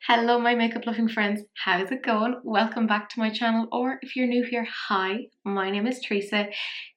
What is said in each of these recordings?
Hello my makeup loving friends, how's it going? Welcome back to my channel, or if you're new here, hi, my name is Teresa.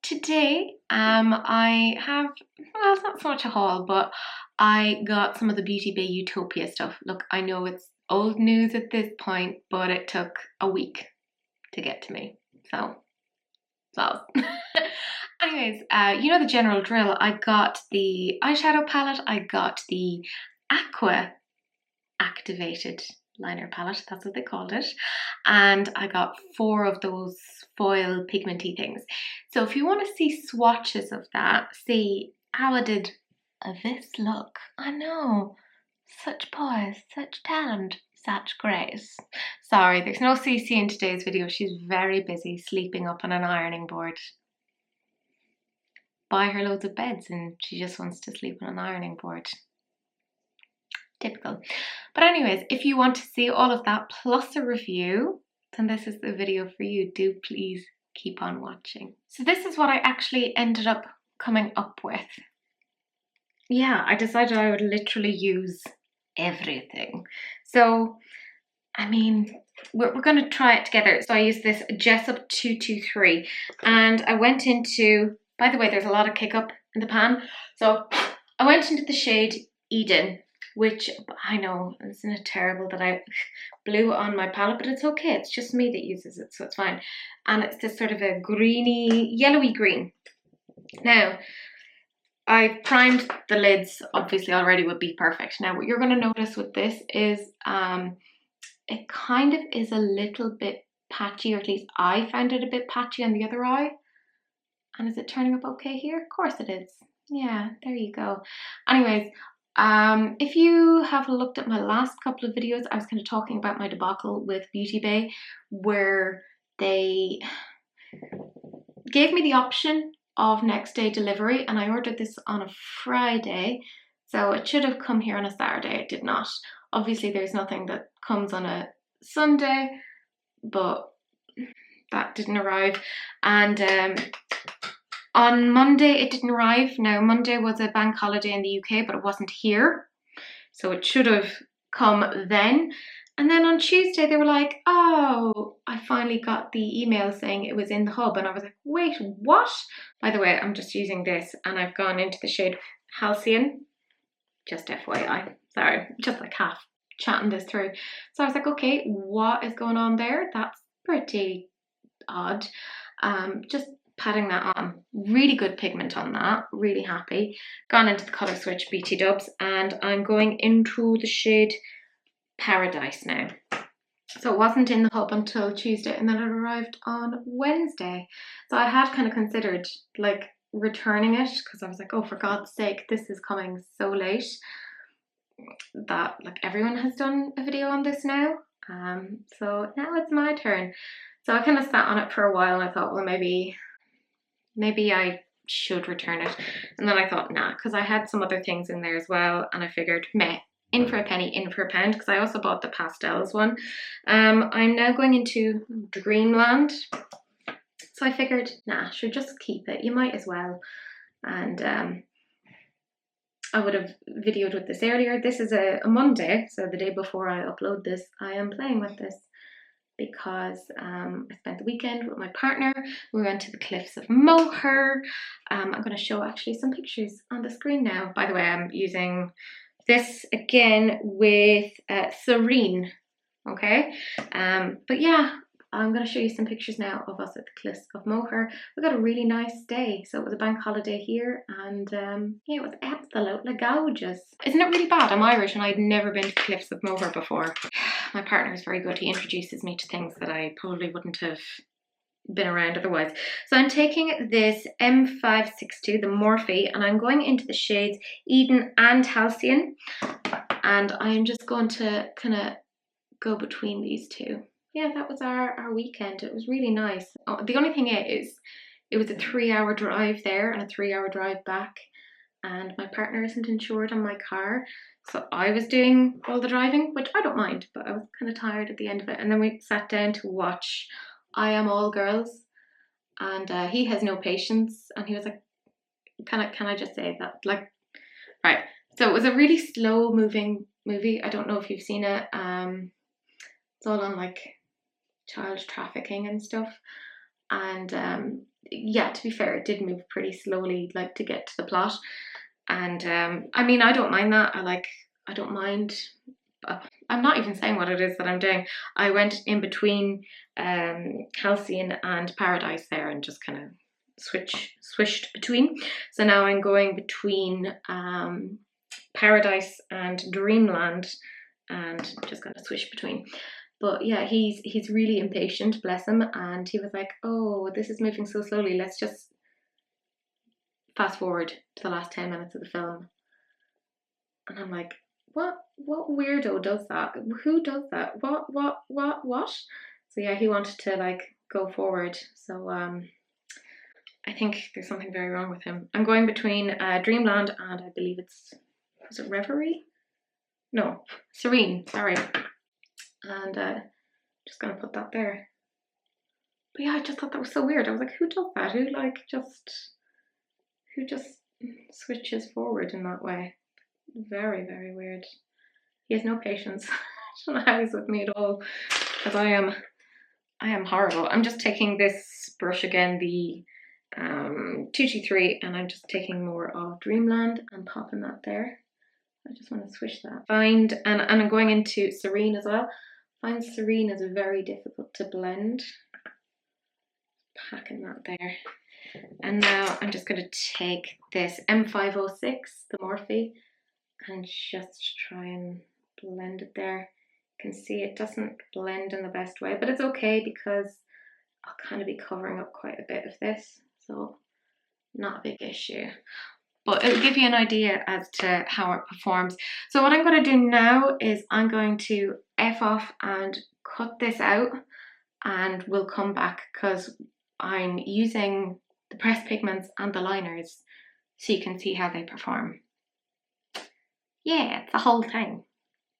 Today I have, well, it's not so much a haul, but I got some of the Beauty Bay Utopia stuff. Look, I know it's old news at this point, but it took a week to get to me, so. Anyways, you know the general drill. I got the eyeshadow palette, I got the Aqua activated liner palette, that's what they called it, and I got 4 of those foil pigmenty things. So if you want to see swatches of that, see how I did this look. I know, such poise, such talent, such grace. Sorry, there's no CC in today's video. She's very busy sleeping up on an ironing board. Buy her loads of beds and she just wants to sleep on an ironing board. Typical. But anyways, if you want to see all of that plus a review, then this is the video for you. Do please keep on watching. So this is what I actually ended up coming up with. Yeah, I decided I would literally use everything. So, I mean, we're going to try it together. So I used this Jessup 223 and I went into, by the way, there's a lot of kick up in the pan. So I went into the shade Eden, which I know, isn't it terrible that I blew on my palette, but it's okay. It's just me that uses it, so it's fine. And it's this sort of a greeny, yellowy green. Now, I primed the lids, obviously already would be perfect. Now, what you're going to notice with this is it kind of is a little bit patchy, or at least I found it a bit patchy on the other eye. And is it turning up okay here? Of course it is. Yeah, there you go. Anyways, if you have looked at my last couple of videos, I was kind of talking about my debacle with Beauty Bay, where they gave me the option of next day delivery, and I ordered this on a Friday, so it should have come here on a Saturday. It did not. Obviously there's nothing that comes on a Sunday, but that didn't arrive. And on Monday it didn't arrive. Now Monday was a bank holiday in the UK, but it wasn't here, so it should have come then. And then on Tuesday they were like, oh, I finally got the email saying it was in the hub, and I was like, wait, what? By the way, I'm just using this and I've gone into the shade Halcyon, just FYI, sorry, just like half chatting this through. So I was like, okay, what is going on there? That's pretty odd. Just patting that on. Really good pigment on that, really happy. Gone into the colour switch BT Dubs, and I'm going into the shade Paradise now. So it wasn't in the hub until Tuesday, and then it arrived on Wednesday. So I had kind of considered like returning it, because I was like, oh, for God's sake, this is coming so late that like everyone has done a video on this now. So now it's my turn. So I kind of sat on it for a while and I thought, well, maybe I should return it. And then I thought, nah, because I had some other things in there as well, and I figured, meh, in for a penny, in for a pound, because I also bought the pastels one. I'm now going into Dreamland, so I figured, nah, should just keep it. You might as well. And I would have videoed with this earlier. This is a Monday, so the day before I upload this, I am playing with this, because I spent the weekend with my partner. We went to the cliffs of Moher. I'm going to show actually some pictures on the screen now. By the way, I'm using this again with Serene, okay? But yeah, I'm going to show you some pictures now of us at the cliffs of Moher. We got a really nice day. So it was a bank holiday here, and yeah, it was absolutely gorgeous. Isn't it really bad? I'm Irish and I'd never been to the cliffs of Moher before. My partner is very good. He introduces me to things that I probably wouldn't have been around otherwise. So I'm taking this M562, the Morphe, and I'm going into the shades Eden and Halcyon, and I'm just going to kind of go between these two. Yeah, that was our weekend. It was really nice. Oh, the only thing is, it was a 3-hour drive there and a 3-hour drive back, and my partner isn't insured on my car, so I was doing all the driving, which I don't mind, but I was kind of tired at the end of it. And then we sat down to watch I Am All Girls, and he has no patience, and he was like, can I just say that, like, right. So it was a really slow moving movie. I don't know if you've seen it. It's all on like child trafficking and stuff. And yeah, to be fair, it did move pretty slowly, like to get to the plot. And I mean, I don't mind that. I don't mind. I'm not even saying what it is that I'm doing. I went in between Halcyon and Paradise there and just kind of swished between. So now I'm going between Paradise and Dreamland and just gonna swish between. But yeah, he's really impatient, bless him, and he was like, oh, this is moving so slowly, let's just fast forward to the last 10 minutes of the film. And I'm like, what weirdo does that? Who does that? What? So yeah, he wanted to like go forward. So I think there's something very wrong with him. I'm going between Dreamland and I believe was it Reverie? No, Serene, sorry. And just gonna put that there. But yeah, I just thought that was so weird. I was like, who does that? Who just switches forward in that way? Very, very weird. He has no patience. I don't know how he's with me at all, because I am horrible. I'm just taking this brush again, the 223, and I'm just taking more of Dreamland and popping that there. I just want to swish that. And I'm going into Serene as well. Find Serene is very difficult to blend. Packing that there. And now I'm just going to take this M506, the Morphe, and just try and blend it there. You can see it doesn't blend in the best way, but it's okay because I'll kind of be covering up quite a bit of this, so not a big issue. But it'll give you an idea as to how it performs. So what I'm going to do now is I'm going to F off and cut this out, and we'll come back because I'm using the pressed pigments and the liners so you can see how they perform. Yeah, it's the whole thing.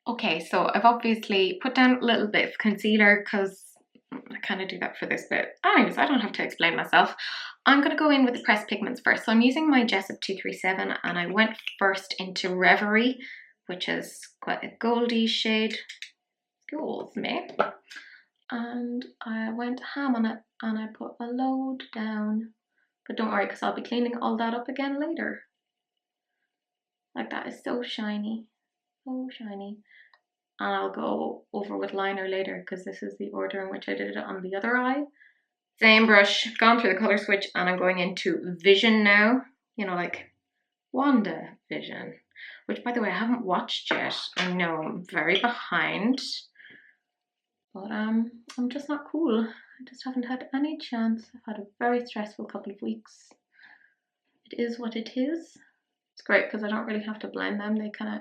Okay, so I've obviously put down a little bit of concealer because I kind of do that for this bit. Anyways, I don't have to explain myself. I'm going to go in with the pressed pigments first. So I'm using my Jessup 237 and I went first into Reverie, which is quite a goldy shade. Excuse me. And I went ham on it and I put a load down. But don't worry because I'll be cleaning all that up again later. Like that is so shiny. So shiny. And I'll go over with liner later because this is the order in which I did it on the other eye. Same brush, gone through the colour switch, and I'm going into Vision now. You know, like Wanda Vision, which by the way I haven't watched yet. I know I'm very behind, but I'm just not cool. I just haven't had any chance. I've had a very stressful couple of weeks. It is what it is. It's great because I don't really have to blend them. They kind of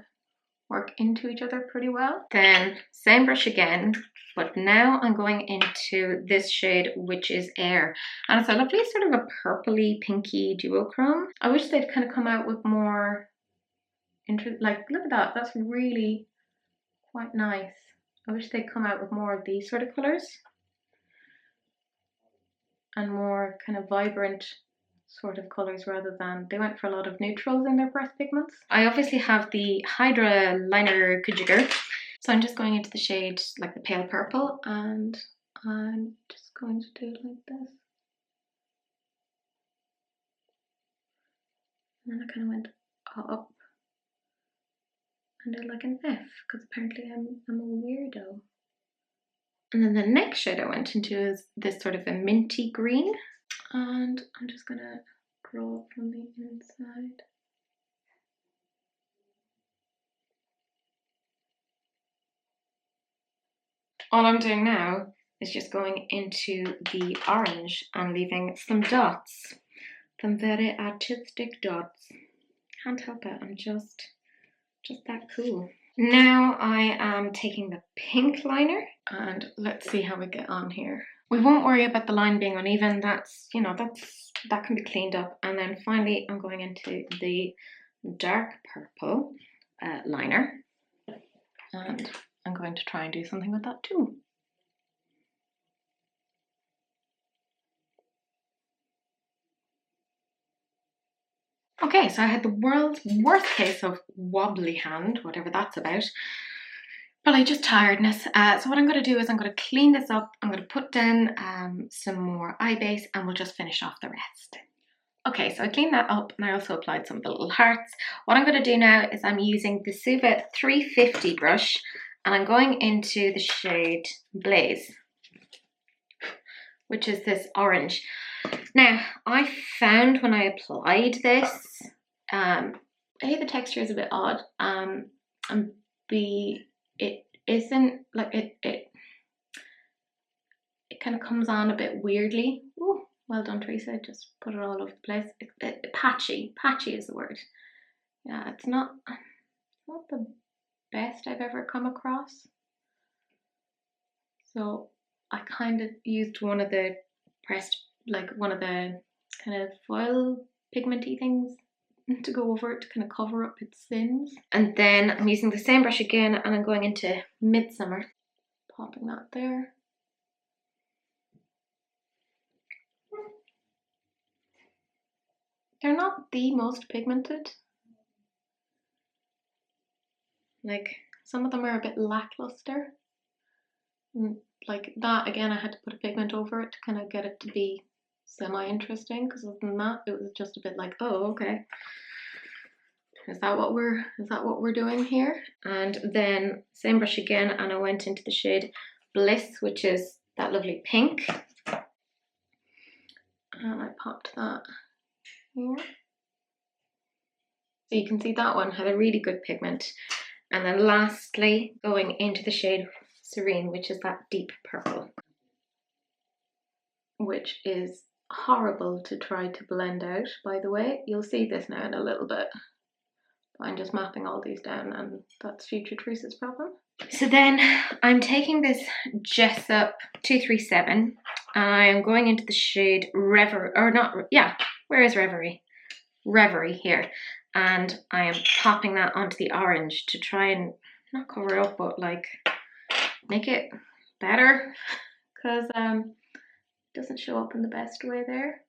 work into each other pretty well. Then same brush again, but now I'm going into this shade, which is Air, and it's a lovely sort of a purpley pinky duochrome. I wish they'd kind of come out with more like, look at that, that's really quite nice. I wish they'd come out with more of these sort of colors and more kind of vibrant sort of colours rather than, they went for a lot of neutrals in their pressed pigments. I obviously have the Hydra liner Kujigger, so I'm just going into the shade like the pale purple and I'm just going to do it like this. And then I kind of went up and did like an F because apparently I'm a weirdo. And then the next shade I went into is this sort of a minty green, and I'm just gonna draw it from the inside. All I'm doing now is just going into the orange and leaving some dots, some very artistic dots. Can't help it, I'm just that cool. Now I am taking the pink liner and let's see how we get on here. We won't worry about the line being uneven, that's, you know, that can be cleaned up. And then finally I'm going into the dark purple liner and I'm going to try and do something with that too. Okay, so I had the world's worst case of wobbly hand, whatever that's about. But I just tiredness. So what I'm going to do is I'm going to clean this up. I'm going to put down some more eye base and we'll just finish off the rest. Okay, so I cleaned that up and I also applied some of the little hearts. What I'm going to do now is I'm using the Suva 350 brush and I'm going into the shade Blaze, which is this orange. Now, I found when I applied this, A, the texture is a bit odd, and B, it isn't, like, it kind of comes on a bit weirdly. Ooh, well done, Teresa, just put it all over the place. Patchy is the word. Yeah, it's not the best I've ever come across. So I kind of used one of the kind of foil pigmenty things to go over it to kind of cover up its sins. And then I'm using the same brush again and I'm going into Midsummer, popping that there. They're not the most pigmented. Like, some of them are a bit lackluster. Like that, again, I had to put a pigment over it to kind of get it to be semi-interesting, because other than that, it was just a bit like, oh, okay. Is that what we're doing here? And then same brush again, and I went into the shade Bliss, which is that lovely pink. And I popped that here. So you can see that one had a really good pigment. And then lastly, going into the shade Serene, which is that deep purple, which is horrible to try to blend out, by the way. You'll see this now in a little bit. I'm just mapping all these down, and that's future Teresa's problem. So then I'm taking this Jessup 237 and I'm going into the shade Reverie, or not, yeah, where is Reverie? Reverie here. And I am popping that onto the orange to try and not cover it up, but like make it better, because it doesn't show up in the best way there.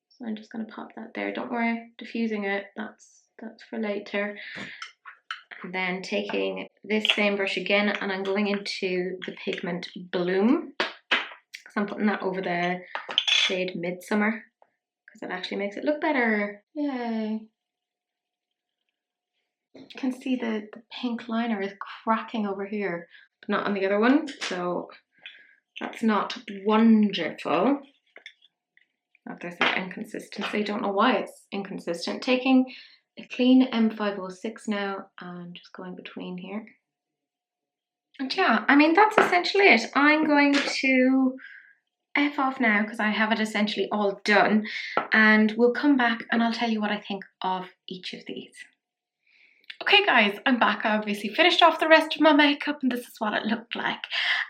So I'm just going to pop that there. Don't worry, diffusing it, that's for later. And then taking this same brush again and I'm going into the pigment Bloom, because I'm putting that over the shade Midsummer, because it actually makes it look better. Yay. You can see the pink liner is cracking over here, but not on the other one, so that's not wonderful. There's that inconsistency, don't know why it's inconsistent. Taking a clean M506 now and just going between here. And yeah, I mean, that's essentially it. I'm going to F off now because I have it essentially all done, and we'll come back and I'll tell you what I think of each of these. Okay guys, I'm back. I obviously finished off the rest of my makeup and this is what it looked like.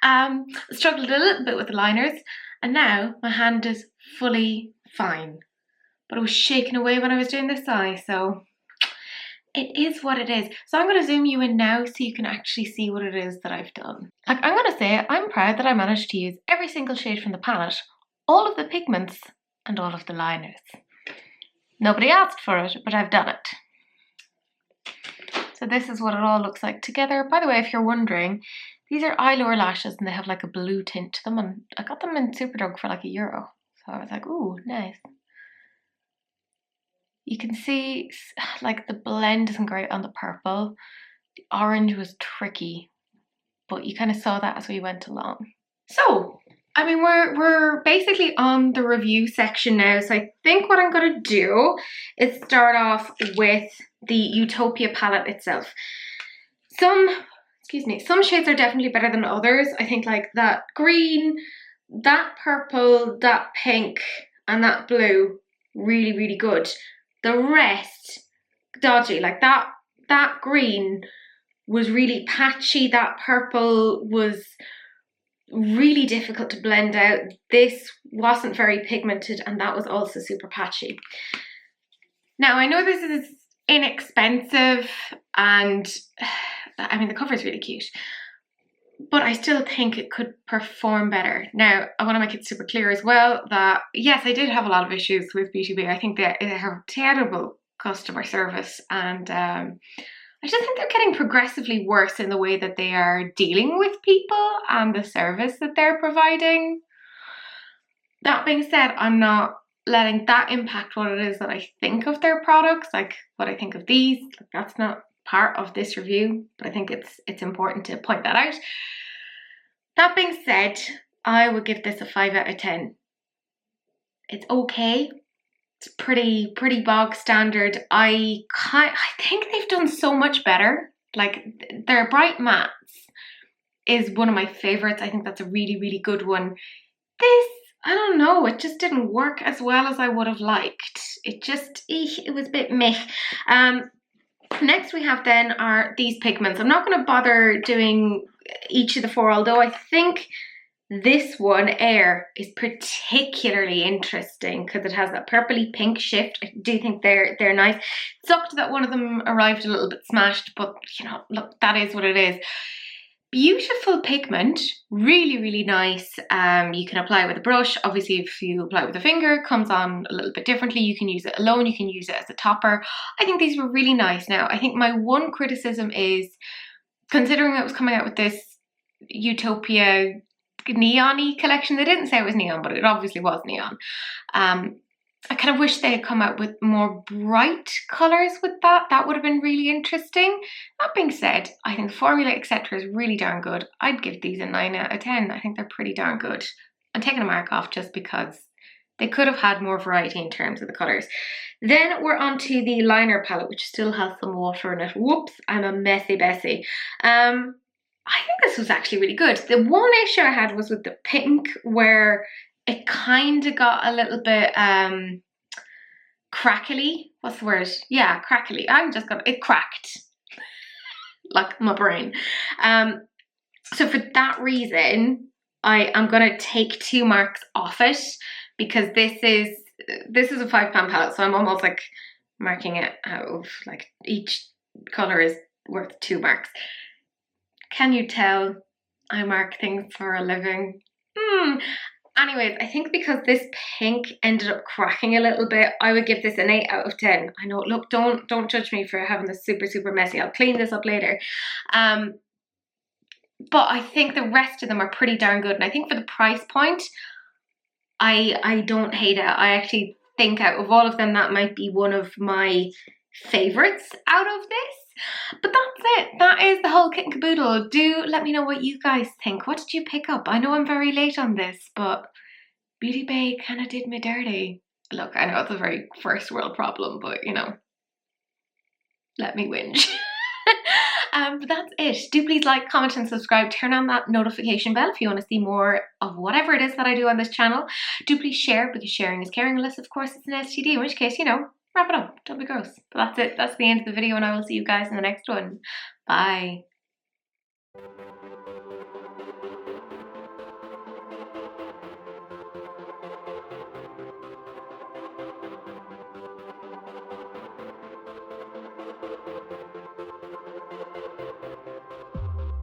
I struggled a little bit with the liners and now my hand is fully fine. But it was shaking away when I was doing this eye, so it is what it is. So I'm going to zoom you in now so you can actually see what it is that I've done. Like, I'm going to say I'm proud that I managed to use every single shade from the palette, all of the pigments and all of the liners. Nobody asked for it, but I've done it. So this is what it all looks like together. By the way, if you're wondering, these are eye lower lashes and they have like a blue tint to them, and I got them in Superdrug for like €1. So I was like, ooh, nice. You can see like the blend isn't great on the purple. The orange was tricky, but you kind of saw that as we went along. So, I mean, we're basically on the review section now. So I think what I'm going to do is start off with the Utopia palette itself. Some shades are definitely better than others. I think like that green, that purple, that pink, and that blue, really, really good. The rest, dodgy. Like that green was really patchy. That purple was really difficult to blend out. This wasn't very pigmented and that was also super patchy. Now I know this is inexpensive and I mean the cover is really cute, but I still think it could perform better. Now, I want to make it super clear as well that, yes, I did have a lot of issues with Beauty Bay. I think they have terrible customer service, and I just think they're getting progressively worse in the way that they are dealing with people and the service that they're providing. That being said, I'm not letting that impact what it is that I think of their products, like what I think of these. Like, that's not part of this review, but I think it's important to point that out. That being said, I would give this a 5 out of 10. It's okay. It's pretty bog standard. I think they've done so much better. Like, their Bright Mattes is one of my favorites. I think that's a really good one. This, I don't know, it just didn't work as well as I would have liked. It just, it was a bit meh. Next we have then are these pigments. I'm not going to bother doing each of the 4, although I think this one, Air, is particularly interesting because it has that purpley pink shift. I do think they're nice. It sucked that one of them arrived a little bit smashed, but you know, look, that is what it is. Beautiful pigment, really nice. You can apply it with a brush. Obviously, if you apply it with a finger, it comes on a little bit differently. You can use it alone, you can use it as a topper. I think these were really nice. Now, I think my one criticism is, considering it was coming out with this Utopia neon-y collection, they didn't say it was neon, but it obviously was neon. I kind of wish they had come out with more bright colours with that. That would have been really interesting. That being said, I think the formula, etc. is really darn good. I'd give these a 9 out of 10. I think they're pretty darn good. I'm taking a mark off just because they could have had more variety in terms of the colours. Then we're on to the liner palette, which still has some water in it. Whoops, I'm a messy Bessie. I think this was actually really good. The one issue I had was with the pink, where it kind of got a little bit crackly. What's the word? Yeah, crackly. It cracked. Like my brain. So for that reason, I am going to take 2 marks off it, because this is a £5 palette, so I'm almost like marking it out of, like, each colour is worth 2 marks. Can you tell I mark things for a living? Anyways, I think because this pink ended up cracking a little bit, I would give this an 8 out of 10. I know, look, don't judge me for having this super messy. I'll clean this up later. But I think the rest of them are pretty darn good. And I think for the price point, I don't hate it. I actually think out of all of them, that might be one of my favorites out of this. But that's it. That is the whole kit and caboodle. Do let me know what you guys think. What did you pick up? I know I'm very late on this, but Beauty Bay kind of did me dirty. Look, I know it's a very first world problem, but you know, let me whinge. But that's it. Do please like, comment and subscribe. Turn on that notification bell if you want to see more of whatever it is that I do on this channel. Do please share, because sharing is caring, unless of course it's an STD, in which case, you know, wrap it up. Don't be gross. But that's it. That's the end of the video, and I will see you guys in the next one. Bye.